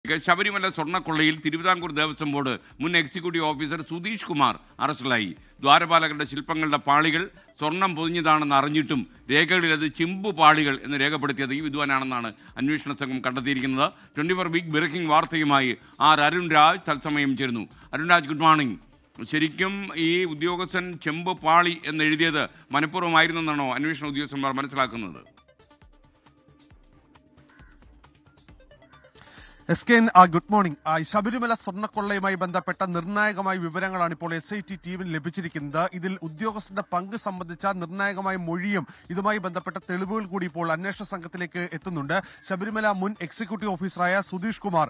Sabarimala സ്വർണ്ണക്കൊള്ളയിൽ Thiruvithamkoor Devaswom board മുൻ executive officer Sudheesh Kumar അറസ്റ്റിലായി. ദ്വാരപാലകരുടെ ശില്പങ്ങളുടെ പാളികൾ സ്വർണം പൊതിഞ്ഞതാണെന്ന് അറിഞ്ഞിട്ടും രേഖകളിൽ അത് ചിമ്പു പാളികൾ എന്ന് രേഖപ്പെടുത്തിയത് ഈ വിദ്വാനാണെന്നാണ് അന്വേഷണ സംഘം കണ്ടെത്തിയിരിക്കുന്നത്. 24 വീക്ക് ബ്രേക്കിംഗ് വാർത്തയുമായി അരുൺ രാജ് തത്സമയം ചേരുന്നു. Arun Raj, good morning. ശരിക്കും ഈ ഉദ്യോഗസ്ഥൻ ചെമ്പ് പാളി എന്ന് എഴുതിയത് മനഃപൂർവ്വമായിരുന്നെന്നാണോ അന്വേഷണ ഉദ്യോഗസ്ഥന്മാർ മനസ്സിലാക്കുന്നത്? Good morning. ശബരിമല സ്വർണ്ണക്കൊള്ളയുമായി ബന്ധപ്പെട്ട നിർണായകമായ വിവരങ്ങളാണ് ഇപ്പോൾ SIT ടീമിന് ലഭിച്ചിരിക്കുന്നത്. ഇതിൽ ഉദ്യോഗസ്ഥന്റെ പങ്ക് സംബന്ധിച്ച നിർണായകമായ മൊഴിയും ഇതുമായി ബന്ധപ്പെട്ട തെളിവുകൾ കൂടി ഇപ്പോൾ അന്വേഷണ സംഘത്തിലേക്ക് എത്തുന്നുണ്ട്. ശബരിമല മുൻ എക്സിക്യൂട്ടീവ് ഓഫീസറായ സുധീഷ് കുമാർ,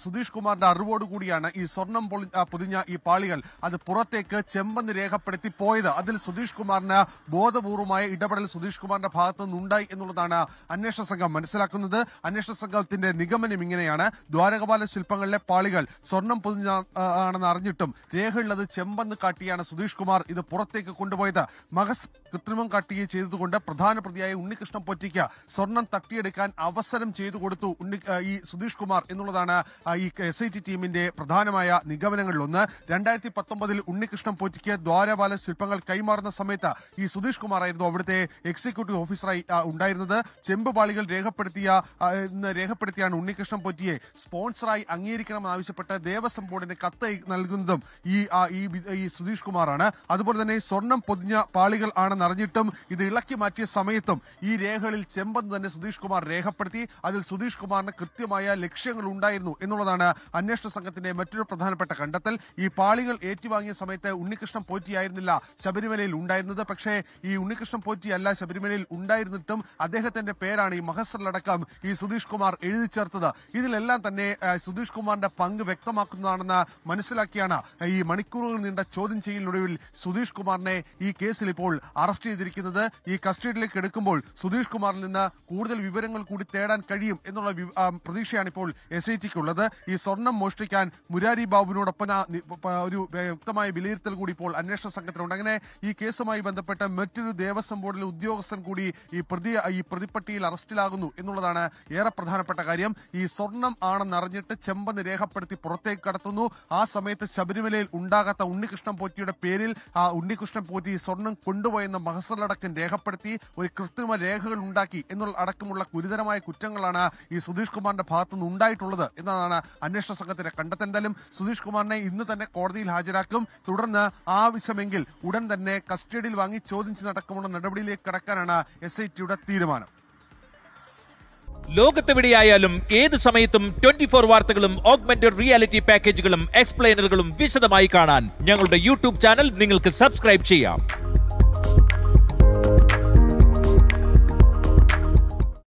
സുധീഷ് കുമാറിന്റെ അറിവോടുകൂടിയാണ് ഈ സ്വർണം പൊതിഞ്ഞ ഈ പാളികൾ അത് പുറത്തേക്ക് ചെമ്പെന്ന് രേഖപ്പെടുത്തി പോയത്. അതിൽ സുധീഷ് കുമാറിന് ബോധപൂർവമായ ഇടപെടൽ സുധീഷ് കുമാറിന്റെ ഭാഗത്തു നിന്നുണ്ടായി എന്നുള്ളതാണ് അന്വേഷണ സംഘം മനസ്സിലാക്കുന്നത്. അന്വേഷണ സംഘത്തിന്റെ നിഗമനം ഇങ്ങനെയാണ്: ദ്വാരകപാല ശില്പങ്ങളിലെ പാളികൾ സ്വർണം പൊതിഞ്ഞാണെന്ന് അറിഞ്ഞിട്ടും രേഖയുള്ളത് ചെമ്പെന്ന് കാട്ടിയാണ് സുധീഷ് കുമാർ ഇത് പുറത്തേക്ക് കൊണ്ടുപോയത്. മഹസ് കൃത്രിമം കാട്ടുകയും ചെയ്തതുകൊണ്ട് പ്രധാന പ്രതിയായ ഉണ്ണികൃഷ്ണൻ പൊറ്റിക്ക് സ്വർണം തട്ടിയെടുക്കാൻ അവസരം ചെയ്തു കൊടുത്തു ഈ സുധീഷ് കുമാർ എന്നുള്ളതാണ് ഈ SIT ടീമിന്റെ പ്രധാനമായ നിഗമനങ്ങളിലൊന്ന്. 2019 ഉണ്ണികൃഷ്ണൻ പൊറ്റിക്ക് ദ്വാരപാല ശില്പങ്ങൾ കൈമാറുന്ന സമയത്ത് ഈ സുധീഷ് കുമാർ ആയിരുന്നു അവിടുത്തെ എക്സിക്യൂട്ടീവ് ഓഫീസറായി ഉണ്ടായിരുന്നത്. ചെമ്പ് പാളികൾ രേഖപ്പെടുത്തിയാണ് ഉണ്ണികൃഷ്ണൻ പൊറ്റിയെ സ്പോൺസറായി അംഗീകരിക്കണമെന്ന് ആവശ്യപ്പെട്ട് ദേവസ്വം ബോർഡിന് കത്ത് നൽകുന്നതും ഈ സുധീഷ് കുമാറാണ്. അതുപോലെ തന്നെ സ്വർണം പൊതിഞ്ഞ പാളികൾ ആണെന്ന് അറിഞ്ഞിട്ടും ഇത് ഇളക്കി മാറ്റിയ സമയത്തും ഈ രേഖകളിൽ ചെമ്പെന്ന് തന്നെ സുധീഷ് കുമാർ രേഖപ്പെടുത്തി. അതിൽ സുധീഷ് കുമാറിന് കൃത്യമായ ലക്ഷ്യങ്ങൾ ഉണ്ടായിരുന്നു എന്നുള്ളതാണ് അന്വേഷണ സംഘത്തിന്റെ മറ്റൊരു പ്രധാനപ്പെട്ട കണ്ടെത്തൽ. ഈ പാളികൾ ഏറ്റുവാങ്ങിയ സമയത്ത് ഉണ്ണികൃഷ്ണൻ പോറ്റിയായിരുന്നില്ല ശബരിമലയിൽ ഉണ്ടായിരുന്നത്. പക്ഷേ ഈ ഉണ്ണികൃഷ്ണൻ പോറ്റിയല്ല ശബരിമലയിൽ ഉണ്ടായിരുന്നിട്ടും അദ്ദേഹത്തിന്റെ പേരാണ് ഈ മഹസറിലടക്കം ഈ സുധീഷ് കുമാർ എഴുതി ചേർത്തത്. ഇതിലെല്ലാം തന്നെ സുധീഷ് കുമാറിന്റെ പങ്ക് വ്യക്തമാക്കുന്നതാണെന്ന് മനസ്സിലാക്കിയാണ് ഈ മണിക്കൂറുകൾ നീണ്ട ചോദ്യം ചെയ്യലിനൊടുവിൽ സുധീഷ് കുമാറിനെ ഈ കേസിൽ ഇപ്പോൾ അറസ്റ്റ് ചെയ്തിരിക്കുന്നത്. ഈ കസ്റ്റഡിയിലേക്ക് എടുക്കുമ്പോൾ സുധീഷ് കുമാറിൽ നിന്ന് കൂടുതൽ വിവരങ്ങൾ കൂടി തേടാൻ കഴിയും എന്നുള്ള പ്രതീക്ഷയാണ് ഇപ്പോൾ SITക്കുള്ളത്. ഈ സ്വർണം മോഷ്ടിക്കാൻ മുരാരി ബാബുവിനോടൊപ്പം ഒരു വ്യക്തമായ വിലയിരുത്തൽ കൂടി ഇപ്പോൾ അന്വേഷണ സംഘത്തിനുണ്ട്. അങ്ങനെ ഈ കേസുമായി ബന്ധപ്പെട്ട് മറ്റൊരു ദേവസ്വം ബോർഡിലെ ഉദ്യോഗസ്ഥൻ കൂടി ഈ പ്രതിപ്പട്ടികയിൽ അറസ്റ്റിലാകുന്നു എന്നുള്ളതാണ് ഏറെ പ്രധാനപ്പെട്ട കാര്യം. ഈ സ്വർണം ആണെന്നറിഞ്ഞിട്ട് ചെമ്പെന്ന് രേഖപ്പെടുത്തി പുറത്തേക്ക് കടത്തുന്നു. ആ സമയത്ത് ശബരിമലയിൽ ഉണ്ടാകാത്ത ഉണ്ണികൃഷ്ണൻ പോറ്റിയുടെ പേരിൽ ഉണ്ണികൃഷ്ണൻ പോറ്റി സ്വർണം കൊണ്ടുപോയെന്ന മഹസറിലടക്കം രേഖപ്പെടുത്തി ഒരു കൃത്രിമ രേഖകൾ ഉണ്ടാക്കി എന്നുള്ള അടക്കമുള്ള ഗുരുതരമായ കുറ്റങ്ങളാണ് ഈ സുധീഷ് കുമാറിന്റെ ഭാഗത്തുനിന്ന് ഉണ്ടായിട്ടുള്ളത് എന്നതാണ് അന്വേഷണ സംഘത്തിന്റെ കണ്ടെത്തൽ. എന്തായാലും സുധീഷ് കുമാറിനെ ഇന്ന് തന്നെ കോടതിയിൽ ഹാജരാക്കും. തുടർന്ന് ആവശ്യമെങ്കിൽ ഉടൻ തന്നെ കസ്റ്റഡിയിൽ വാങ്ങി ചോദ്യം ചെയ്തടക്കമുള്ള നടപടിയിലേക്ക് കടക്കാനാണ് SITയുടെ തീരുമാനം. ലോകത്തെവിടെയായാലും ഏത് സമയത്തും 24 വാർത്തകളും ഓഗ്മെന്റഡ് റിയാലിറ്റി പാക്കേജുകളും എക്സ്പ്ലെയിനറുകളും വിശദമായി കാണാൻ ഞങ്ങളുടെ YouTube ചാനൽ നിങ്ങൾക്ക് സബ്സ്ക്രൈബ് ചെയ്യാം.